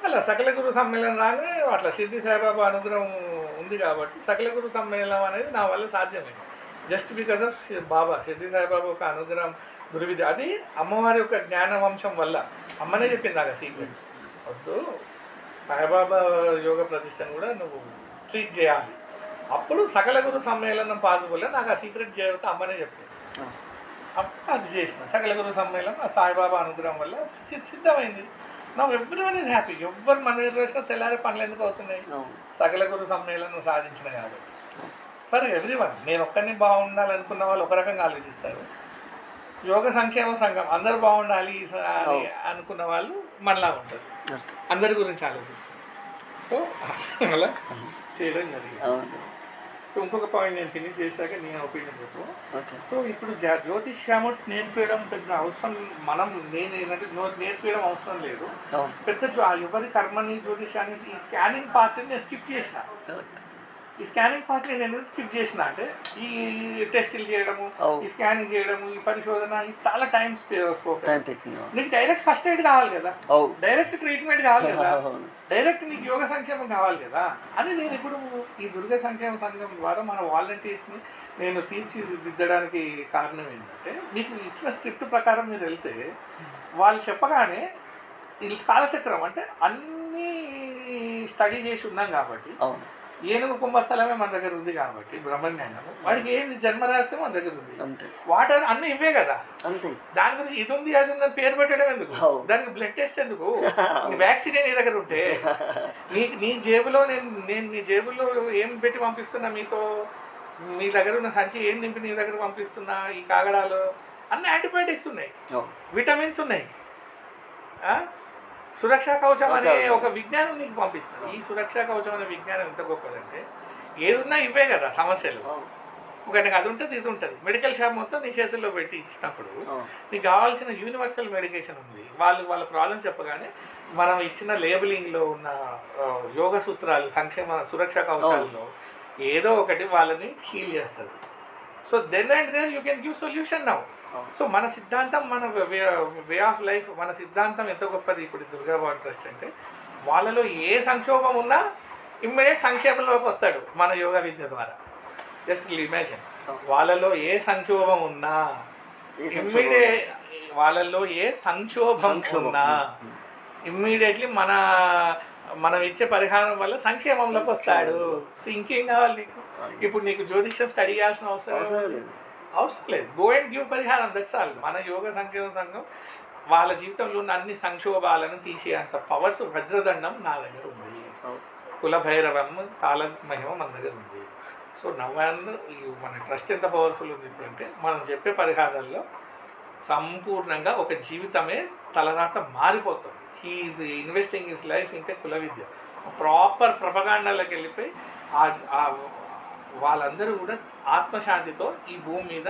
అలా సకల గురు సమ్మేళనం రాగానే అట్లా షిర్డీ సాయిబాబా అనుగ్రహం ఉంది కాబట్టి సకల గురు సమ్మేళనం అనేది నా వల్ల సాధ్యమైంది. జస్ట్ బికాస్ ఆఫ్ బాబా, షిర్డీ సాయిబాబా ఒక అనుగ్రహం, గురు విద్య. అది అమ్మవారి యొక్క జ్ఞాన వంశం వల్ల. అమ్మనే చెప్పింది నాకు సీక్రెట్, వద్దు సాయిబాబా యోగ ప్రతిష్టను కూడా నువ్వు ట్రీట్ చేయాలి, అప్పుడు సకల గురు సమ్మేళనం పాసిబుల్. నాకు ఆ సీక్రెట్ చేయవద్దు అమ్మనే చెప్పింది. అప్పుడు అది చేసిన సకల గురు సమ్మేళనం ఆ సాయిబాబా అనుగ్రహం వల్ల సిద్ధమైంది. నా ఎవ్రీవన్ ఈజ్ హ్యాపీ. ఎవ్వరు మన రోజున తెల్లారి పనులు ఎందుకు అవుతున్నాయి? సకల గురు సమ్మేళనం సాధించిన కాబట్టి. For everyone. నేను ఒక్కరిని బాగుండాలనుకున్న వాళ్ళు ఒక రకంగా ఆలోచిస్తారు. యోగ సంక్షేమ సంఘం అందరూ బాగుండాలి అని అనుకున్న వాళ్ళు మనలా ఉంటారు, అందరి గురించి ఆలోచిస్తారు. సో అలా చేయడం జరిగింది. సో ఇంకొక పాయింట్ నేను ఫినిష్ చేశాక నీ ఒపీనియన్ చెప్పు. ఓకే. సో ఇప్పుడు జ్యోతిష్యము నేర్పించడం పెద్ద అవసరం, మనం నేను ఏంటంటే నేర్పించడం అవసరం లేదు. అవును. పెద్ద ఎవరి కర్మని జ్యోతిష్యాన్ని ఈ స్కానింగ్ పార్ట్ని నేను స్కిప్ చేసిన. ఈ స్కానింగ్ పార్ట్ని నేను స్కిప్ చేసిన అంటే ఈ టెస్టులు చేయడము, ఈ స్కానింగ్ చేయడము, ఈ పరిశోధన, ఇది చాలా టైం స్కోప్. నీకు డైరెక్ట్ ఫస్ట్ ఎయిడ్ కావాలి కదా, డైరెక్ట్ ట్రీట్మెంట్ కావాలి కదా, డైరెక్ట్ నీకు యోగ సంక్షేమం కావాలి కదా. అని నేను ఇప్పుడు ఈ దుర్గ సంక్షేమ సంఘం ద్వారా మన వాలంటీర్స్ని నేను తీర్చిదిద్దడానికి కారణం ఏంటంటే, మీకు ఇచ్చిన స్క్రిప్ట్ ప్రకారం మీరు వెళ్తే వాళ్ళు చెప్పగానే ఇది కాలచక్రం అంటే అన్నీ స్టడీ చేసి ఉన్నాం కాబట్టి, ఏనుగు కుంభస్థలమే మన దగ్గర ఉంది కాబట్టి బ్రహ్మజ్ఞానము, వాడికి ఏంది జన్మరహస్యం మన దగ్గర ఉంది. వాటర్ అన్నీ ఇవే కదా, దాని గురించి ఇది ఉంది అది ఉంది అని పేరు పెట్టడం ఎందుకు, దానికి బ్లడ్ టెస్ట్ ఎందుకు, వ్యాక్సిన్ నీ దగ్గర ఉంటే నీ జేబులో నేను నీ జేబులో ఏం పెట్టి పంపిస్తున్నా, మీతో మీ దగ్గర ఉన్న సంచి ఏం నింపి నీ దగ్గర పంపిస్తున్నా, ఈ కాగడాలు అన్ని యాంటీబయాటిక్స్ ఉన్నాయి, విటమిన్స్ ఉన్నాయి, సురక్షా కవచం అనే ఒక విజ్ఞానం నీకు పంపిస్తుంది. ఈ సురక్షా కవచం అనే విజ్ఞానం ఎంత గొప్పదంటే, ఏదున్నా ఇవే కదా సమస్యలు. ఒకరికి అది ఉంటుంది ఇది ఉంటుంది. మెడికల్ షాప్ మొత్తం నీ చేతుల్లో పెట్టి ఇచ్చినప్పుడు నీకు కావాల్సిన యూనివర్సల్ మెడికేషన్ ఉంది. వాళ్ళ ప్రాబ్లం చెప్పగానే మనం ఇచ్చిన లేబులింగ్లో ఉన్న యోగ సూత్రాలు, సంక్షేమ సురక్షా కవచాలలో ఏదో ఒకటి వాళ్ళని హీల్ చేస్తుంది. So then and then you can give solution now. So మన సిద్ధాంతం, మన వే ఆఫ్ లైఫ్, మన సిద్ధాంతం ఎంత గొప్పది. ఇప్పుడు దుర్గా బాబు ట్రస్ట్ అంటే వాళ్ళలో ఏ సంక్షోభం ఉన్నా ఇమ్మీడియట్ సంక్షేమంలోకి వస్తాడు మన యోగా విద్య ద్వారా. జస్ట్ ఇమాజిన్, వాళ్ళలో ఏ సంక్షోభం ఉన్నా ఇమ్మీడియట్, వాళ్ళలో ఏ సంక్షోభం ఉన్నా ఇమ్మీడియట్లీ మనం ఇచ్చే పరిహారం వల్ల సంక్షేమంలోకి వస్తాడు. ఇంకేం కావాలి నీకు? ఇప్పుడు నీకు జ్యోతిష్యం స్టడీ చేయాల్సిన అవసరం లేదు. గో అండ్ గివ్ పరిహారం, దట్స్ ఆల్. మన యోగ సంక్షేమ సంఘం వాళ్ళ జీవితంలో ఉన్న అన్ని సంక్షోభాలను తీసే అంత పవర్స్ వజ్రదండం నా దగ్గర ఉంది. కుల భైరవం, తాళ మహిమ మన దగ్గర ఉంది. సో నవ్వాందు మన ట్రస్ట్ ఎంత పవర్ఫుల్ ఉంది అంటే, మనం చెప్పే పరిహారాల్లో సంపూర్ణంగా ఒక జీవితమే తలరాత మారిపోతుంది. హీఈస్ ఇన్వెస్టింగ్ హిస్ లైఫ్ ఇంటే కుల విద్య. ప్రాపర్ ప్రపగాండాలకు వెళ్ళిపోయి వాళ్ళందరూ కూడా ఆత్మశాంతితో ఈ భూమి మీద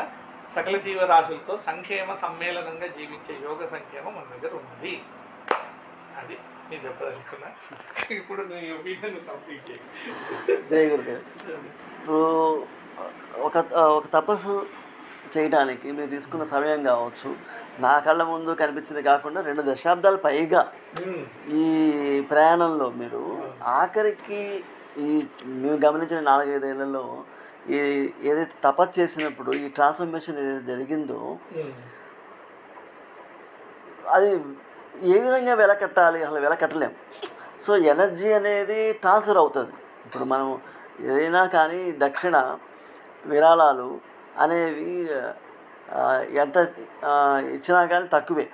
సకల జీవరాశులతో సంక్షేమ సమ్మేళనంగా జీవించే యోగ సంక్షేమం మన దగ్గర ఉంది. అది నేను చెప్పదలుచుకున్నా. ఇప్పుడు నీ ఒపీనియన్ కంప్లీట్ చేయి. జై గురుదేవ్. ఇప్పుడు ఒక తపస్సు చేయడానికి మీరు తీసుకున్న సమయం కావచ్చు, నా కళ్ళ ముందు కనిపించింది కాకుండా 2 దశాబ్దాల పైగా ఈ ప్రయాణంలో మీరు ఆఖరికి మేము గమనించిన 4-5 ఏళ్లలో ఏదైతే తపస్సు చేసినప్పుడు ఈ ట్రాన్స్ఫర్మేషన్ ఏదైతే జరిగిందో అది ఏ విధంగా వెలకట్టాలి, అసలు వెలకట్టలేం. సో ఎనర్జీ అనేది ట్రాన్స్ఫర్ అవుతుంది. ఇప్పుడు మనం ఏదైనా కానీ దక్షిణ విరాళాలు అనేవి ఎంత ఇచ్చినా కానీ తక్కువే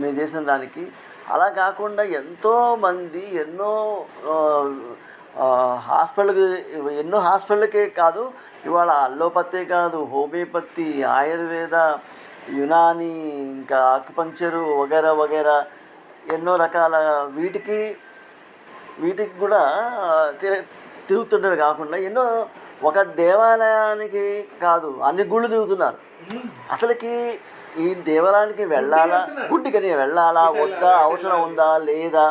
మేము చేసిన దానికి. అలా కాకుండా ఎంతోమంది ఎన్నో హాస్పిటల్కే కాదు, ఇవాళ అల్లోపతి కాదు, హోమియోపతి, ఆయుర్వేద, యునాని, ఇంకా ఆక్యుపంక్చరు వగేరా వగేరా ఎన్నో రకాల వీటికి కూడా తిరుగుతుండేవి కాకుండా ఎన్నో, ఒక దేవాలయానికి కాదు అన్ని గుళ్ళు తిరుగుతున్నారు. అసలుకి ఈ దేవాలయానికి వెళ్ళాలా, గుడ్డికని వెళ్ళాలా వద్దా, అవసరం ఉందా లేదా,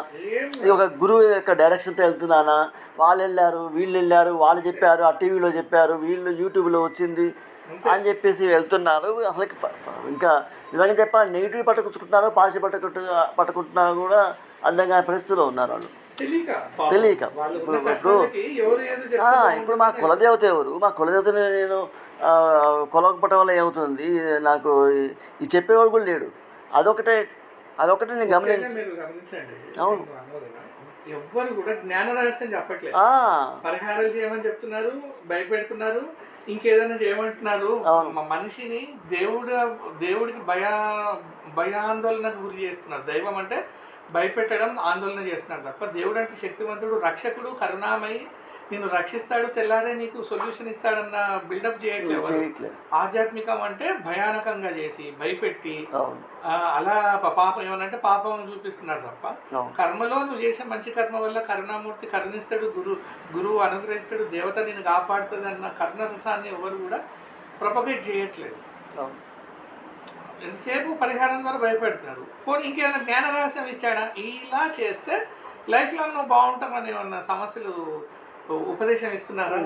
ఇది ఒక గురువు యొక్క డైరెక్షన్తో వెళ్తున్నానా, వాళ్ళు వెళ్ళారు వీళ్ళు వెళ్ళారు, వాళ్ళు చెప్పారు, ఆ టీవీలో చెప్పారు, వీళ్ళు యూట్యూబ్లో వచ్చింది అని చెప్పేసి వెళ్తున్నారు. అసలు ఇంకా నిజంగా చెప్పాలి, నెగిటివ్ పట్టుకుంటున్నారు, పాజిటివ్ పట్టుకుంటున్నారు కూడా అర్థం కాని పరిస్థితిలో ఉన్నారు వాళ్ళు తెలియక. ఇప్పుడు మా కులదేవత ఎవరు, మా కులదేవతని నేను కొలవకపోవటం వల్ల ఏమవుతుంది, నాకు ఈ చెప్పేవాడు కూడా లేడు. అదొకటి నేను గమనించండి. అవును, ఎవ్వరు కూడా జ్ఞాన రహస్యం చెప్పట్లేదు. పరిహారాలు చేయమని చెప్తున్నారు, భయపెడుతున్నారు, ఇంకేదైనా చేయమంటున్నారు. మనిషిని దేవుడికి భయాందోళనకు గురి చేస్తున్నారు. దైవం అంటే భయపెట్టడం, ఆందోళన చేస్తున్నారు తప్ప దేవుడు అంటే శక్తివంతుడు, రక్షకుడు, కరుణామయి, నిన్ను రక్షిస్తాడు, తెల్లారే నీకు సొల్యూషన్ ఇస్తాడన్న బిల్డప్ చేయట్లేదు. చేయట్లేదు. ఆధ్యాత్మికం అంటే భయానకంగా చేసి భయపెట్టి అవును. అలా పాపం ఏమనంటే పాపం చూపిస్తున్నాడు తప్ప అవును. కర్మలో నువ్వు చేసే మంచి కర్మ వల్ల కరుణామూర్తి కరుణిస్తాడు, గురువు అనుగ్రహిస్తాడు, దేవత నిన్ను కాపాడుతుంది అన్న కరుణరసాన్ని ఎవరు కూడా ప్రొపగేట్ చేయట్లేదు. అవును. ఎంతసేపు పరిహారం ద్వారా భయపెడుతున్నారు. పోనీ ఇంకేమైనా జ్ఞాన రహస్యం ఇచ్చాడా? ఇలా చేస్తే లైఫ్ లాంగ్ నువ్వు బాగుంటామని ఏమన్నా సమస్యలు ఉపదేశం ఇస్తున్నారా?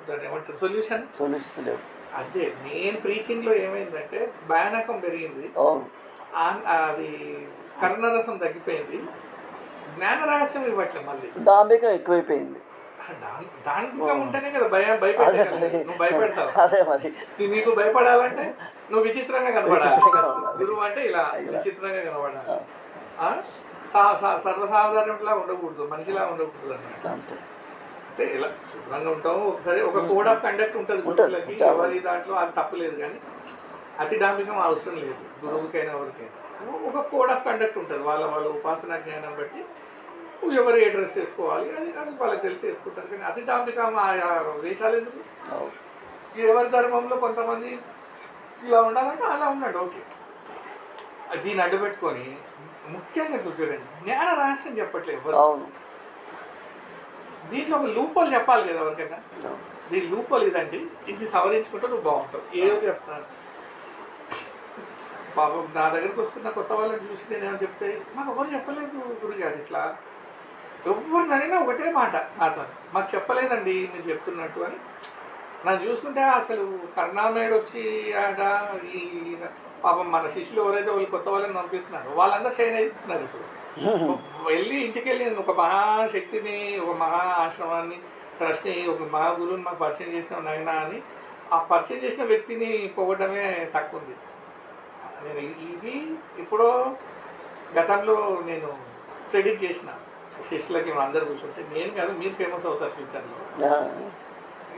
దాన్ని ఏమంటారు, సొల్యూషన్ సొల్యూషన్. అదే మెయిన్ ప్రీచింగ్ లో ఏమైందంటే భయానకం పెరిగింది, అవును. అది కరుణరసం తగ్గిపోయింది, జ్ఞాన రహస్యం ఇవ్వట్లేదు. మళ్ళీ డాంబికం ఎక్కువైపోయింది. దానికం ఉంటేనే కదా భయపెట్టాలి. నువ్వు భయపెడతావు. అదే మరి నీకు భయపడాలంటే నువ్వు విచిత్రంగా కనపడాలి. గురువు అంటే ఇలా విచిత్రంగా కనపడాలి, సర్వసాధారణలా ఉండకూడదు, మనిషిలా ఉండకూడదు అన్నమాట. అంటే ఇలా శుభ్రంగా ఉంటాము. ఒకసారి ఒక కోడ్ ఆఫ్ కండక్ట్ ఉంటుంది గురువులకి, ఎవరి దాంట్లో అది తప్పులేదు, కానీ అతి డాంబికం అవసరం లేదు గురువుకైనా ఎవరికైనా. ఒక కోడ్ ఆఫ్ కండక్ట్ ఉంటుంది, వాళ్ళ ఉపాసనా జ్ఞానం బట్టి ఎవరు ఏ డ్రెస్ చేసుకోవాలి అది వాళ్ళకి తెలిసి వేసుకుంటారు. కానీ అతి డాంబికం వేషాలు ఎందుకు? ఎవరి ధర్మంలో కొంతమంది ఇలా ఉండాలంటే అలా ఉన్నాడు, ఓకే. దీన్ని అడ్డుపెట్టుకొని ముఖ్యంగా చూడండి, జ్ఞాన రహస్యం చెప్పట్లేదు ఎవరు. దీంట్లో ఒక లూపోలు చెప్పాలి కదా ఎవరికైనా. దీని లూపోలు ఇదండి, ఇది సవరించుకుంటే నువ్వు బాగుంటావు. ఏదో చెప్తాను పాపం, నా దగ్గరకు వస్తున్న కొత్త వాళ్ళని చూసి నేనేమో చెప్తే మాకు ఎవరు చెప్పలేదు గురుగారు ఇట్లా. ఎవరిని అడిగినా ఒకటే మాట నాతో, మాకు చెప్పలేదండి మీరు చెప్తున్నట్టు అని. నన్ను చూస్తుంటే అసలు కరుణామయుడు వచ్చి ఈ పాపం మన శిష్యులు ఎవరైతే వాళ్ళు కొత్త వాళ్ళని పంపిస్తున్నారు వాళ్ళందరూ షైన్ అవుతున్నారు. ఇప్పుడు వెళ్ళి ఇంటికి వెళ్ళి ఒక మహాశక్తిని, ఒక మహా ఆశ్రమాన్ని, ట్రస్ట్ని, ఒక మహా గురువుని మాకు పరిచయం చేసిన నాయనా అని ఆ పరిచయం చేసిన వ్యక్తిని పోవడమే తక్కువ ఉంది. నేను ఇది ఇప్పుడు గతంలో నేను ప్రెడిక్ట్ చేసిన శిష్యులకి అందరు కూర్చుంటే, నేను కాదు మీరు ఫేమస్ అవుతారు ఫ్యూచర్లో.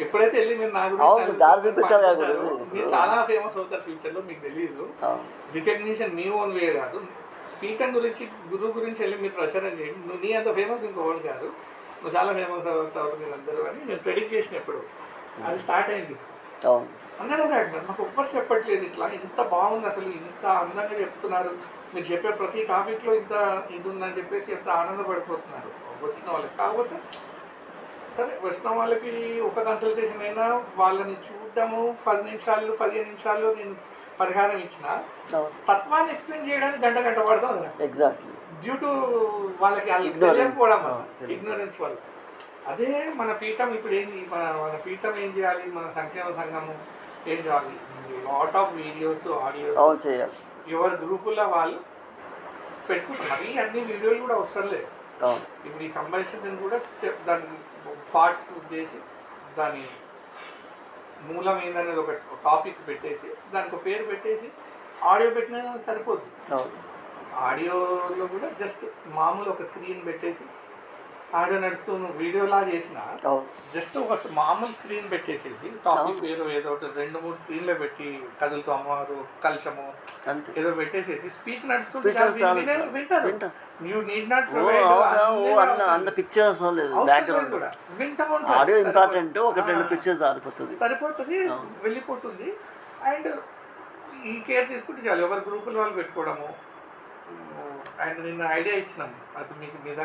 ఎప్పుడైతే వెళ్ళి మీరు నా గురించి మీరు చాలా ఫేమస్ అవుతారు ఫ్యూచర్లో, మీకు తెలియదు. రికగ్నిషన్ మీ ఓన్ వే కాదు, పీఠం గురించి గురువు గురించి వెళ్ళి మీరు ప్రచారం చేయండి. నువ్వు నీ అంత ఫేమస్ ఇంకోటి కాదు, నువ్వు చాలా ఫేమస్ అవుతారు మీరు అందరూ అని నేను ప్రెడిక్ట్ చేసినప్పుడు అది స్టార్ట్ అయింది. అందరూ అంటున్నారు నాకు ఒక్కరు చెప్పట్లేదు ఇట్లా, ఇంత బాగుంది అసలు, ఇంత అందంగా చెప్తున్నారు, మీరు చెప్పే ప్రతి టాపిక్లో ఇంత ఇది ఉందని చెప్పేసి ఎంత ఆనందపడిపోతున్నారు వచ్చిన వాళ్ళకి. కాకపోతే సరే వచ్చిన వాళ్ళకి ఒక కన్సల్టేషన్ అయినా వాళ్ళని చూడటము 10 నిమిషాలు 15 నిమిషాల్లో నేను పరిహారం ఇచ్చిన తత్వాన్ని ఎక్స్ప్లెయిన్ చేయడానికి గంట పడుతుంది. ఎగ్జాక్ట్లీ డ్యూ టు వాళ్ళకి తెలియకపోవడం వల్ల, ఇగ్నోరెన్స్ వల్ల. అదే మన పీఠం ఇప్పుడు ఏంటి, మన పీఠం ఏం చేయాలి, మన సంక్షేమ సంఘము ఏం చేయాలి, లాట్ ఆఫ్ వీడియోస్ ఆడియోస్ చేయాలి. ఎవరి గ్రూపుల్లో వాళ్ళు పెట్టుకుంటారు. మరి అన్ని వీడియోలు కూడా అవసరం లేదు. ఇప్పుడు ఈ సంభాషణ కూడా దాని పార్ట్స్ చేసి దాని మూలం ఏందనేది ఒక టాపిక్ పెట్టేసి దానికి ఒక పేరు పెట్టేసి ఆడియో పెట్టినా సరిపోద్ది. ఆడియోలో కూడా జస్ట్ మామూలు ఒక స్క్రీన్ పెట్టేసి ఆడియో నడుస్తూ వీడియోలా చేసిన జస్ట్ ఒక మామూలు స్క్రీన్ పెట్టేసేసి టాపిక్ పేరు ఏదో ఒకటి 2-3 స్క్రీన్లో పెట్టి కదులుతూ అమ్మవారు కలశము ఏదో పెట్టేసేసి స్పీచ్ నడుస్తుంది వింటారు. యూ నీడ్ నాట్ సరిపోతుంది, వెళ్ళిపోతుంది. అండ్ ఈ కేర్ తీసుకుంటే చాలు, ఎవరి గ్రూపులు వాళ్ళు పెట్టుకోవడము. అండ్ నిన్న ఐడియా ఇచ్చినాము అది మీకు మీద